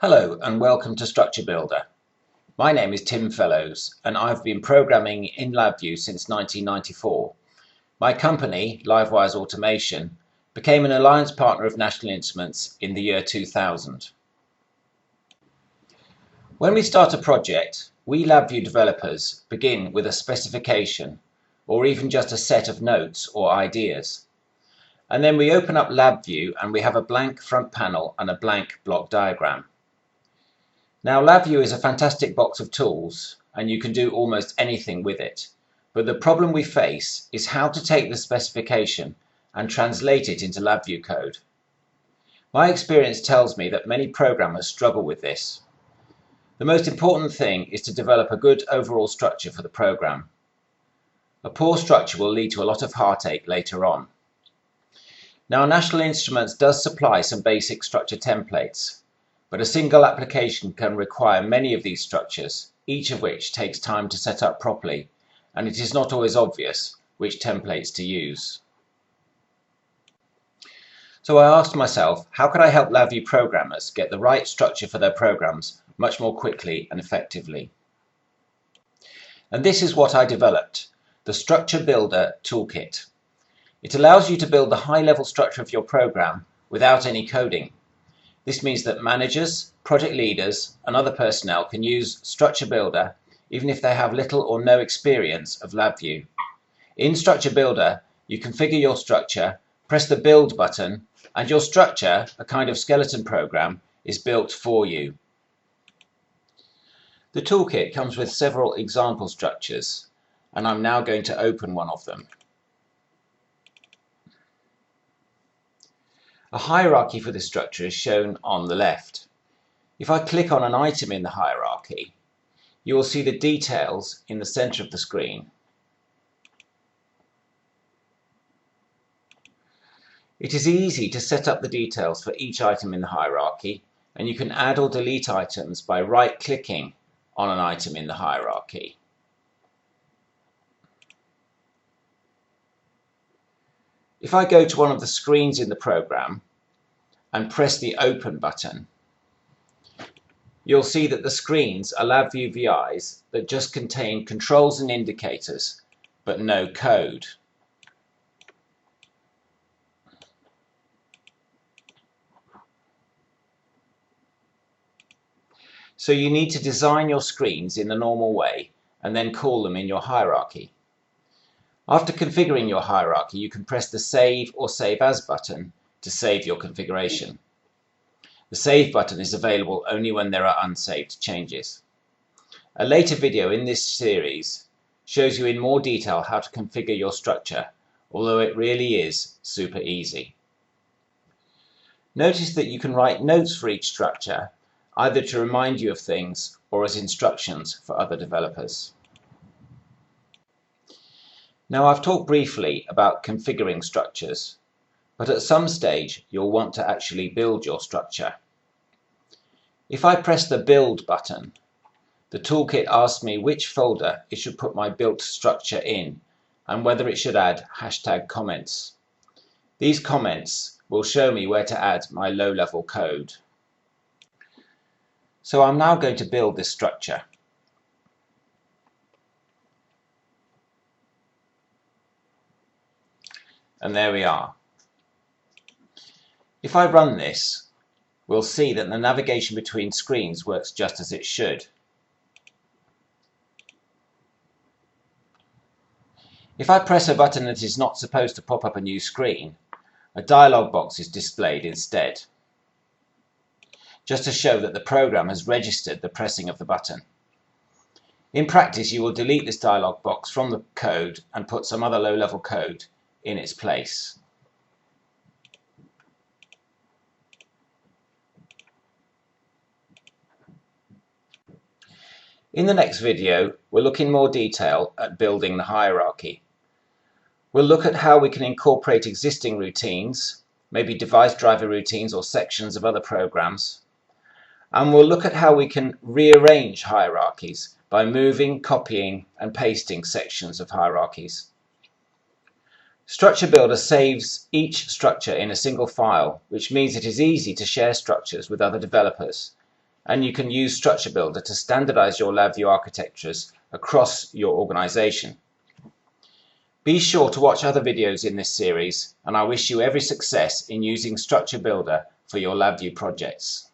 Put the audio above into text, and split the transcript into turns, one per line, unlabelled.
Hello and welcome to Structure Builder. My name is Tim Fellows and I've been programming in LabVIEW since 1994. My company, LiveWires Automation, became an alliance partner of National Instruments in the year 2000. When we start a project, we LabVIEW developers begin with a specification or even just a set of notes or ideas. And then we open up LabVIEW and we have a blank front panel and a blank block diagram. Now LabVIEW is a fantastic box of tools and you can do almost anything with it, but the problem we face is how to take the specification and translate it into LabVIEW code. My experience tells me that many programmers struggle with this. The most important thing is to develop a good overall structure for the program. A poor structure will lead to a lot of heartache later on. Now National Instruments does supply some basic structure templates, but a single application can require many of these structures, each of which takes time to set up properly, and it is not always obvious which templates to use. So I asked myself, how could I help LabVIEW programmers get the right structure for their programs much more quickly and effectively? And this is what I developed, the Structure Builder toolkit. It allows you to build the high-level structure of your program without any coding. This means that managers, project leaders and other personnel can use Structure Builder even if they have little or no experience of LabVIEW. In Structure Builder, you configure your structure, press the Build button, and your structure, a kind of skeleton program, is built for you. The toolkit comes with several example structures, and I'm now going to open one of them. A hierarchy for this structure is shown on the left. If I click on an item in the hierarchy, you will see the details in the center of the screen. It is easy to set up the details for each item in the hierarchy, and you can add or delete items by right-clicking on an item in the hierarchy. If I go to one of the screens in the program and press the Open button, you'll see that the screens are LabVIEW VIs that just contain controls and indicators, but no code. So you need to design your screens in the normal way and then call them in your hierarchy. After configuring your hierarchy, you can press the Save or Save As button to save your configuration. The Save button is available only when there are unsaved changes. A later video in this series shows you in more detail how to configure your structure, although it really is super easy. Notice that you can write notes for each structure, either to remind you of things or as instructions for other developers. Now I've talked briefly about configuring structures, but at some stage you'll want to actually build your structure. If I press the Build button, the toolkit asks me which folder it should put my built structure in and whether it should add #comments. These comments will show me where to add my low-level code. So I'm now going to build this structure. And there we are. If I run this, we'll see that the navigation between screens works just as it should. If I press a button that is not supposed to pop up a new screen, a dialog box is displayed instead, just to show that the program has registered the pressing of the button. In practice, you will delete this dialog box from the code and put some other low-level code in its place. In the next video, we'll look in more detail at building the hierarchy. We'll look at how we can incorporate existing routines, maybe device driver routines or sections of other programs, and we'll look at how we can rearrange hierarchies by moving, copying, and pasting sections of hierarchies. Structure Builder saves each structure in a single file, which means it is easy to share structures with other developers, and you can use Structure Builder to standardize your LabVIEW architectures across your organization. Be sure to watch other videos in this series, and I wish you every success in using Structure Builder for your LabVIEW projects.